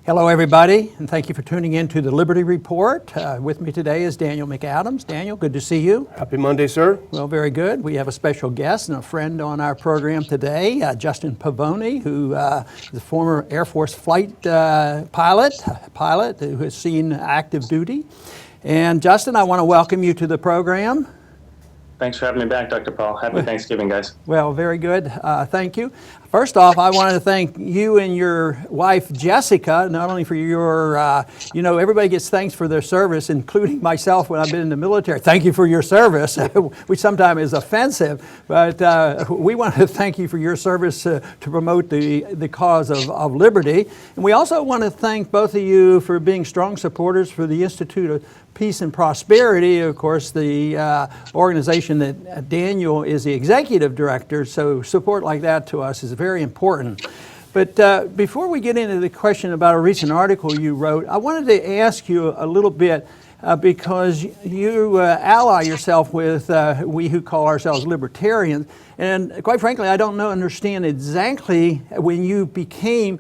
Hello, everybody, and thank you for tuning in to the Liberty Report. With me today is Daniel McAdams. Daniel, good to see you. Happy Monday, sir. Well, very good. We have a special guest and a friend on our program today, Justin Pavoni, who is a former Air Force flight pilot who has seen active duty. And Justin, I want to welcome you to the program. Thanks for having me back, Dr. Paul. Happy Thanksgiving, guys. Well, very good. Thank you. First off, I wanted to thank you and your wife, Jessica, not only for your, everybody gets thanks for their service, including myself when I've been in the military. Thank you for your service, which sometimes is offensive, but we want to thank you for your service to promote the cause of liberty. And we also want to thank both of you for being strong supporters for the Institute of Peace and Prosperity, of course, the organization that Daniel is the executive director, so support like that to us is very important. But before we get into the question about a recent article you wrote, I wanted to ask you a little bit because you ally yourself with we who call ourselves libertarians, and quite frankly, I don't understand exactly when you became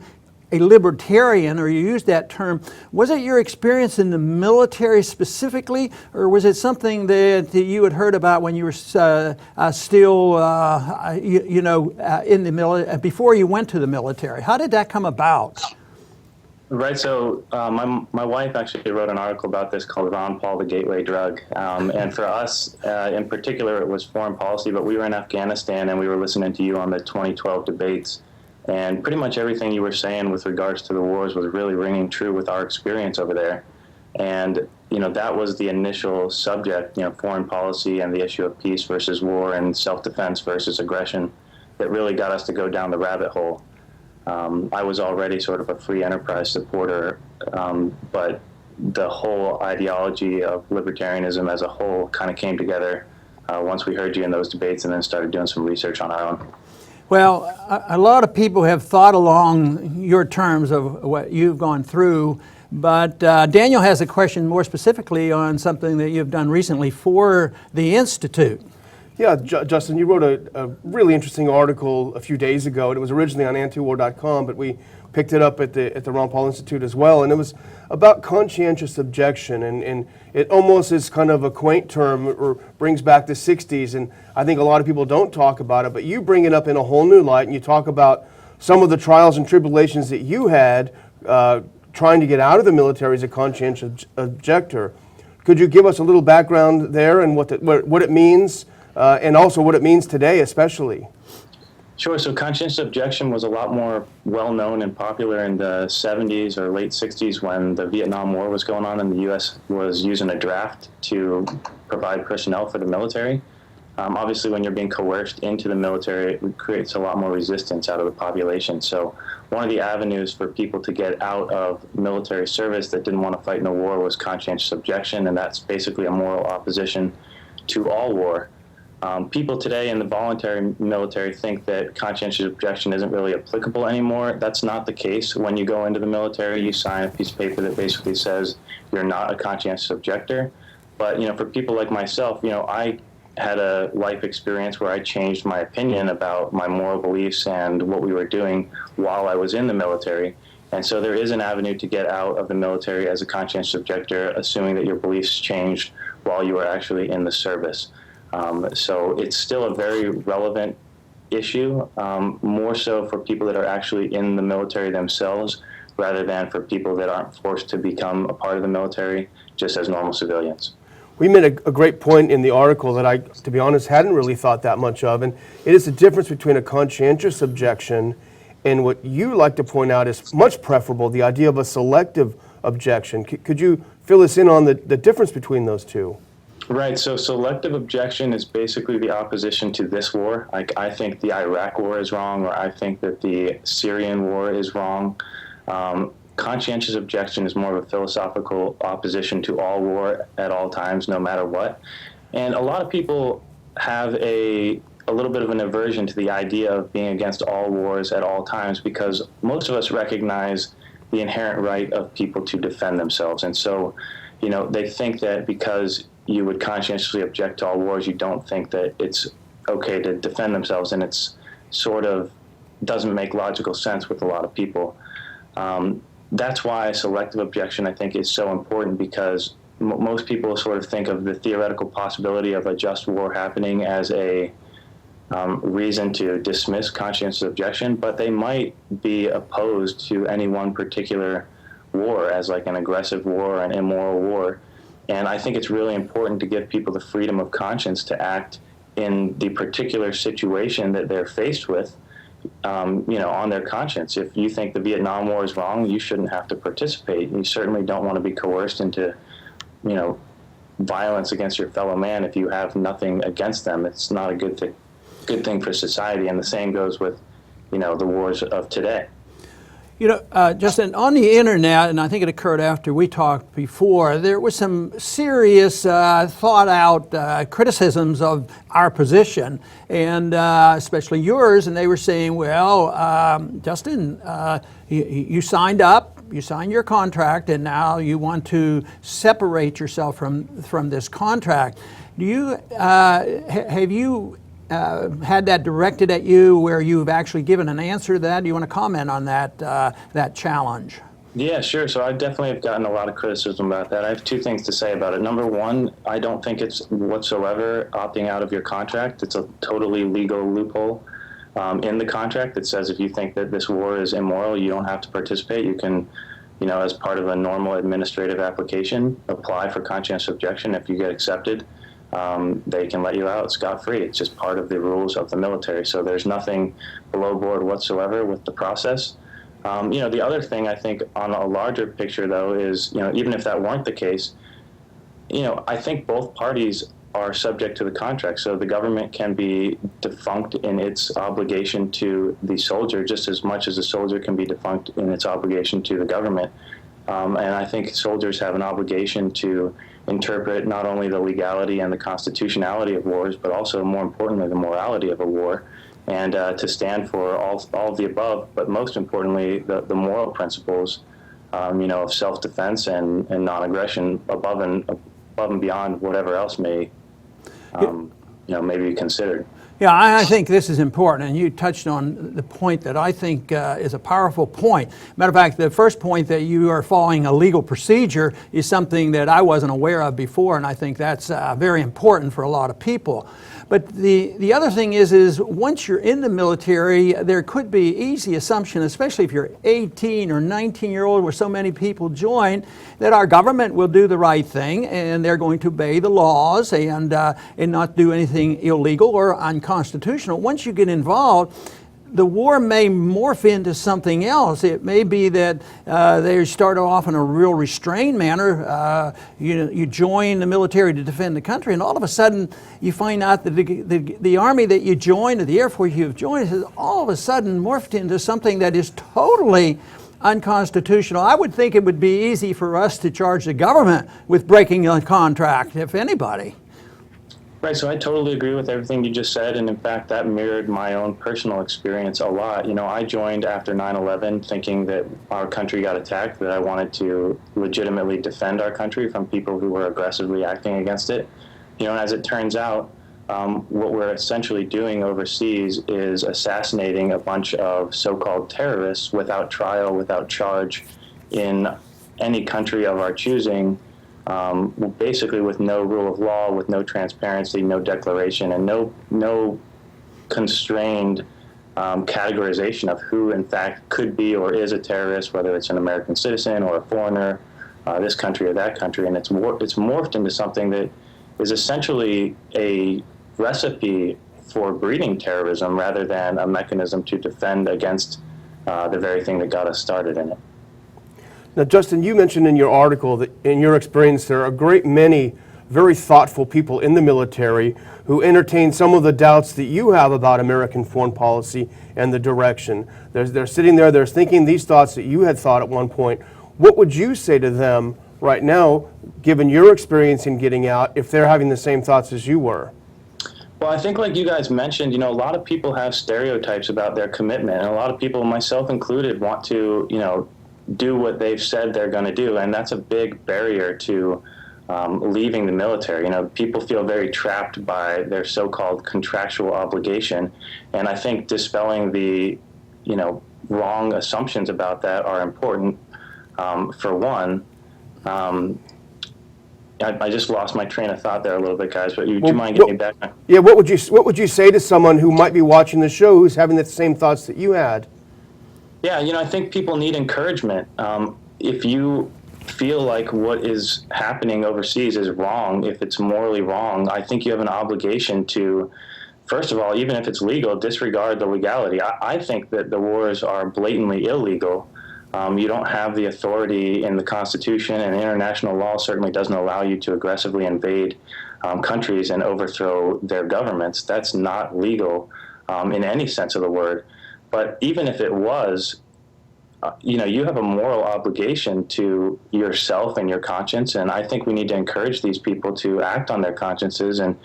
a libertarian, or you used that term. Was it your experience in the military specifically, or was it something that you had heard about when you were still, in the military, before you went to the military? How did that come about? Right, so my wife actually wrote an article about this called Ron Paul, the Gateway Drug. And for us, in particular, it was foreign policy, but we were in Afghanistan and we were listening to you on the 2012 debates. And pretty much everything you were saying with regards to the wars was really ringing true with our experience over there. And, that was the initial subject, foreign policy and the issue of peace versus war and self-defense versus aggression that really got us to go down the rabbit hole. I was already sort of a free enterprise supporter, but the whole ideology of libertarianism as a whole kind of came together once we heard you in those debates and then started doing some research on our own. Well, a lot of people have thought along your terms of what you've gone through, but Daniel has a question more specifically on something that you've done recently for the Institute. Yeah, Justin, you wrote a really interesting article a few days ago. It was originally on antiwar.com, but we picked it up at the Ron Paul Institute as well, and it was about conscientious objection, and it almost is kind of a quaint term, or brings back the 60s, and I think a lot of people don't talk about it, but you bring it up in a whole new light, and you talk about some of the trials and tribulations that you had trying to get out of the military as a conscientious objector. Could you give us a little background there and what it means, and also what it means today especially? Sure. So conscientious objection was a lot more well-known and popular in the 70s or late 60s when the Vietnam War was going on and the U.S. was using a draft to provide personnel for the military. Obviously, when you're being coerced into the military, it creates a lot more resistance out of the population. So one of the avenues for people to get out of military service that didn't want to fight in a war was conscientious objection, and that's basically a moral opposition to all war. People today in the voluntary military think that conscientious objection isn't really applicable anymore. That's not the case. When you go into the military, you sign a piece of paper that basically says you're not a conscientious objector. But, for people like myself, I had a life experience where I changed my opinion about my moral beliefs and what we were doing while I was in the military. And so there is an avenue to get out of the military as a conscientious objector, assuming that your beliefs changed while you were actually in the service. So it's still a very relevant issue, more so for people that are actually in the military themselves, rather than for people that aren't forced to become a part of the military just as normal civilians. We made a great point in the article that I, to be honest, hadn't really thought that much of, and it is the difference between a conscientious objection and what you like to point out is much preferable, the idea of a selective objection. Could you fill us in on the difference between those two? Right, so selective objection is basically the opposition to this war. Like, I think the Iraq war is wrong, or I think that the Syrian war is wrong. Conscientious objection is more of a philosophical opposition to all war at all times, no matter what. And a lot of people have a little bit of an aversion to the idea of being against all wars at all times, because most of us recognize the inherent right of people to defend themselves. And so, they think that because you would conscientiously object to all wars, you don't think that it's okay to defend themselves, and it's sort of doesn't make logical sense with a lot of people. that's why selective objection, I think, is so important, because most people sort of think of the theoretical possibility of a just war happening as a reason to dismiss conscientious objection, but they might be opposed to any one particular war as like an aggressive war, an immoral war. And I think it's really important to give people the freedom of conscience to act in the particular situation that they're faced with, on their conscience. If you think the Vietnam War is wrong, you shouldn't have to participate. You certainly don't want to be coerced into, violence against your fellow man if you have nothing against them. It's not a good thing for society. And the same goes with, the wars of today. Justin, on the internet, and I think it occurred after we talked before, there was some serious, thought-out criticisms of our position, and especially yours, and they were saying, well, Justin, you signed up, you signed your contract, and now you want to separate yourself from this contract. Have you had that directed at you where you've actually given an answer to that? Do you want to comment on that challenge? Yeah, sure. So I definitely have gotten a lot of criticism about that. I have two things to say about it. Number one, I don't think it's whatsoever opting out of your contract. It's a totally legal loophole in the contract that says if you think that this war is immoral, you don't have to participate. You can, as part of a normal administrative application, apply for conscientious objection. If you get accepted, they can let you out scot-free. It's just part of the rules of the military. So there's nothing below board whatsoever with the process. The other thing I think on a larger picture, though, is, even if that weren't the case, I think both parties are subject to the contract. So the government can be defunct in its obligation to the soldier just as much as the soldier can be defunct in its obligation to the government. And I think soldiers have an obligation to interpret not only the legality and the constitutionality of wars, but also, more importantly, the morality of a war, and to stand for all of the above, but most importantly, the moral principles, of self-defense and non-aggression above and beyond whatever else may be considered. Yeah, I think this is important, and you touched on the point that I think is a powerful point. Matter of fact, the first point that you are following a legal procedure is something that I wasn't aware of before, and I think that's very important for a lot of people. But the other thing is once you're in the military, there could be easy assumption, especially if you're 18 or 19-year-old, where so many people join, that our government will do the right thing and they're going to obey the laws and not do anything illegal or unconstitutional. Once you get involved, the war may morph into something else. It may be that they start off in a real restrained manner. You join the military to defend the country, and all of a sudden you find out that the Army that you joined or the Air Force you've joined has all of a sudden morphed into something that is totally unconstitutional. I would think it would be easy for us to charge the government with breaking a contract, if anybody. Right, so I totally agree with everything you just said, and in fact, that mirrored my own personal experience a lot. I joined after 9/11 thinking that our country got attacked, that I wanted to legitimately defend our country from people who were aggressively acting against it. And as it turns out, what we're essentially doing overseas is assassinating a bunch of so-called terrorists without trial, without charge, in any country of our choosing, basically with no rule of law, with no transparency, no declaration, and no constrained categorization of who in fact could be or is a terrorist, whether it's an American citizen or a foreigner, this country or that country. And it's morphed into something that is essentially a recipe for breeding terrorism rather than a mechanism to defend against the very thing that got us started in it. Now, Justin, you mentioned in your article that in your experience there are a great many very thoughtful people in the military who entertain some of the doubts that you have about American foreign policy and the direction. They're sitting there, they're thinking these thoughts that you had thought at one point. What would you say to them right now, given your experience in getting out, if they're having the same thoughts as you were? Well, I think like you guys mentioned, a lot of people have stereotypes about their commitment, and a lot of people, myself included, want to, do what they've said they're going to do, and that's a big barrier to leaving the military. People feel very trapped by their so-called contractual obligation, and I think dispelling the, wrong assumptions about that are important. For one, I just lost my train of thought there a little bit, guys, but do you mind getting me back? Yeah, what would you say to someone who might be watching the show who's having the same thoughts that you had? Yeah, I think people need encouragement. If you feel like what is happening overseas is wrong, if it's morally wrong, I think you have an obligation to, first of all, even if it's legal, disregard the legality. I think that the wars are blatantly illegal. You don't have the authority in the Constitution, and international law certainly doesn't allow you to aggressively invade countries and overthrow their governments. That's not legal in any sense of the word. But even if it was, you have a moral obligation to yourself and your conscience, and I think we need to encourage these people to act on their consciences. And,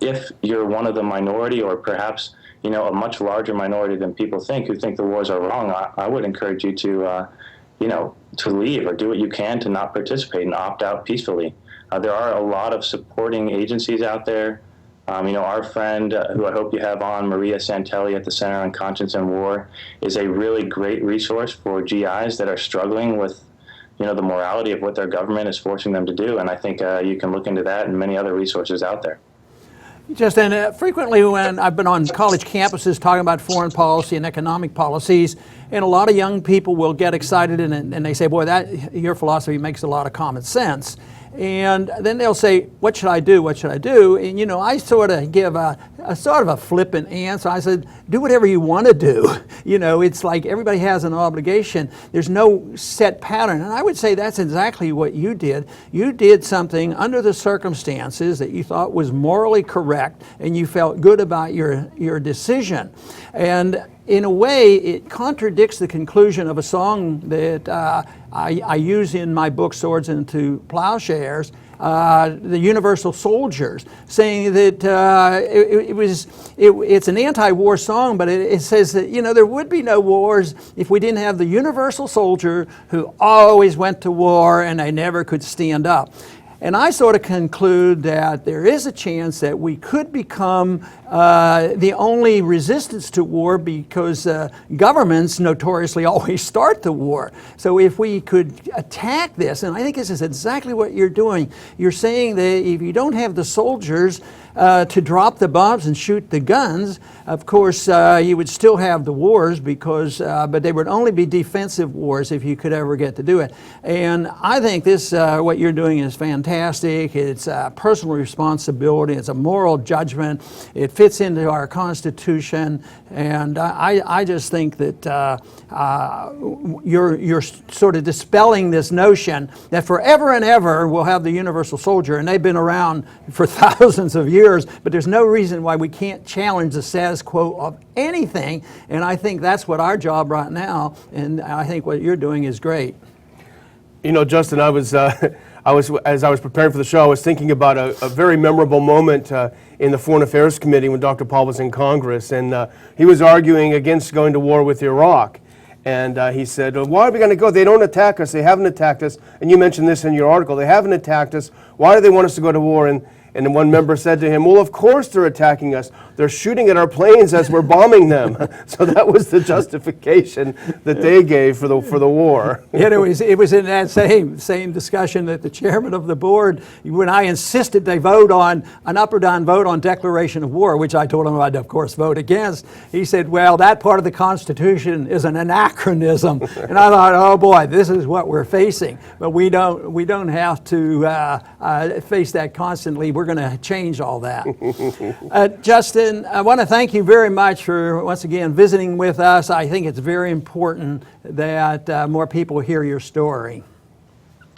if you're one of the minority, or perhaps, a much larger minority than people think, who think the wars are wrong, I would encourage you to, to leave or do what you can to not participate and opt out peacefully. There are a lot of supporting agencies out there. Our friend, who I hope you have on, Maria Santelli at the Center on Conscience and War, is a really great resource for GIs that are struggling with, the morality of what their government is forcing them to do. And I think you can look into that and many other resources out there. Justin, frequently when I've been on college campuses talking about foreign policy and economic policies, and a lot of young people will get excited and they say, boy, your philosophy makes a lot of common sense. And then they'll say, what should I do? What should I do? And, I sort of give a sort of a flippant answer. I said, do whatever you want to do. It's like everybody has an obligation. There's no set pattern. And I would say that's exactly what you did. You did something under the circumstances that you thought was morally correct, and you felt good about your decision. And in a way, it contradicts the conclusion of a song that I use in my book, Swords into Plowshares, the Universal Soldiers, saying that it's an anti-war song, but it says that, there would be no wars if we didn't have the universal soldier who always went to war and they never could stand up. And I sort of conclude that there is a chance that we could become the only resistance to war, because governments notoriously always start the war. So if we could attack this, and I think this is exactly what you're doing, you're saying that if you don't have the soldiers to drop the bombs and shoot the guns, of course you would still have the wars, but they would only be defensive wars if you could ever get to do it. And I think this, what you're doing, is fantastic. It's a personal responsibility. It's a moral judgment. It fits into our Constitution, and I just think that you're sort of dispelling this notion that forever and ever we'll have the universal soldier, and they've been around for thousands of years, but there's no reason why we can't challenge the status quo of anything. And I think that's what our job right now, and I think what you're doing is great. Justin, as I was preparing for the show, I was thinking about a very memorable moment in the Foreign Affairs Committee when Dr. Paul was in Congress, and he was arguing against going to war with Iraq. And he said, well, why are we going to go? They don't attack us. They haven't attacked us. And you mentioned this in your article. They haven't attacked us. Why do they want us to go to war? And then one member said to him, well, of course they're attacking us. They're shooting at our planes as we're bombing them. So that was the justification that they gave for the war. Yeah, it was in that same discussion that the chairman of the board, when I insisted they vote on an up or down vote on declaration of war, which I told him I'd of course vote against, he said, well, that part of the Constitution is an anachronism. And I thought, oh boy, this is what we're facing. But we don't have to face that constantly. We're going to change all that. Justin, I want to thank you very much for once again visiting with us. I think it's very important that more people hear your story.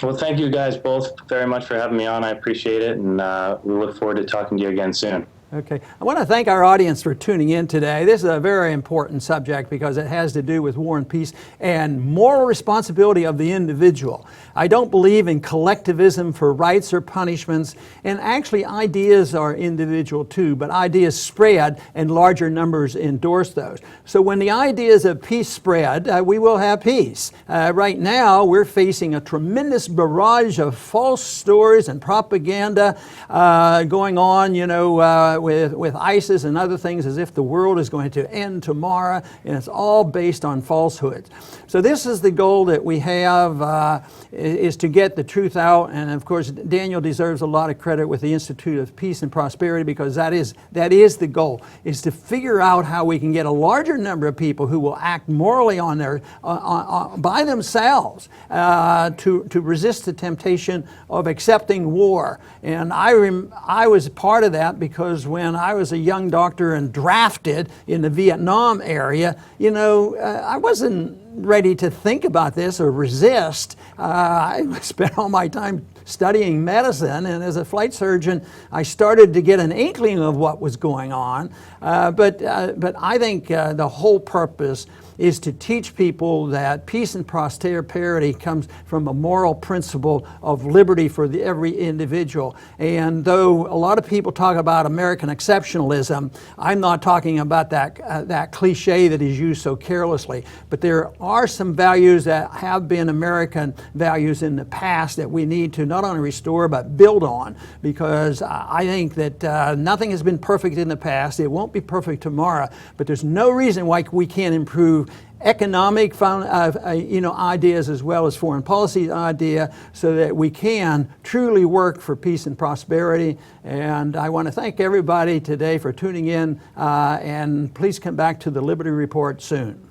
Well, thank you guys both very much for having me on. I appreciate it, and we look forward to talking to you again soon. Okay. I want to thank our audience for tuning in today. This is a very important subject because it has to do with war and peace and moral responsibility of the individual. I don't believe in collectivism for rights or punishments, and actually ideas are individual too, but ideas spread and larger numbers endorse those. So when the ideas of peace spread, we will have peace. Right now, we're facing a tremendous barrage of false stories and propaganda going on, with ISIS and other things as if the world is going to end tomorrow, and it's all based on falsehoods. So this is the goal that we have, is to get the truth out. And of course, Daniel deserves a lot of credit with the Institute of Peace and Prosperity, because that is the goal, is to figure out how we can get a larger number of people who will act morally on their by themselves to resist the temptation of accepting war. And I was part of that, because when I was a young doctor and drafted in the Vietnam area, I wasn't ready to think about this or resist. I spent all my time studying medicine, and as a flight surgeon, I started to get an inkling of what was going on. But I think the whole purpose is to teach people that peace and prosperity comes from a moral principle of liberty for every individual. And though a lot of people talk about American exceptionalism, I'm not talking about that cliche that is used so carelessly. But there are some values that have been American values in the past that we need to not only restore but build on, because I think that nothing has been perfect in the past. It won't be perfect tomorrow, but there's no reason why we can't improve economic ideas as well as foreign policy idea, so that we can truly work for peace and prosperity. And I want to thank everybody today for tuning in, and please come back to the Liberty Report soon.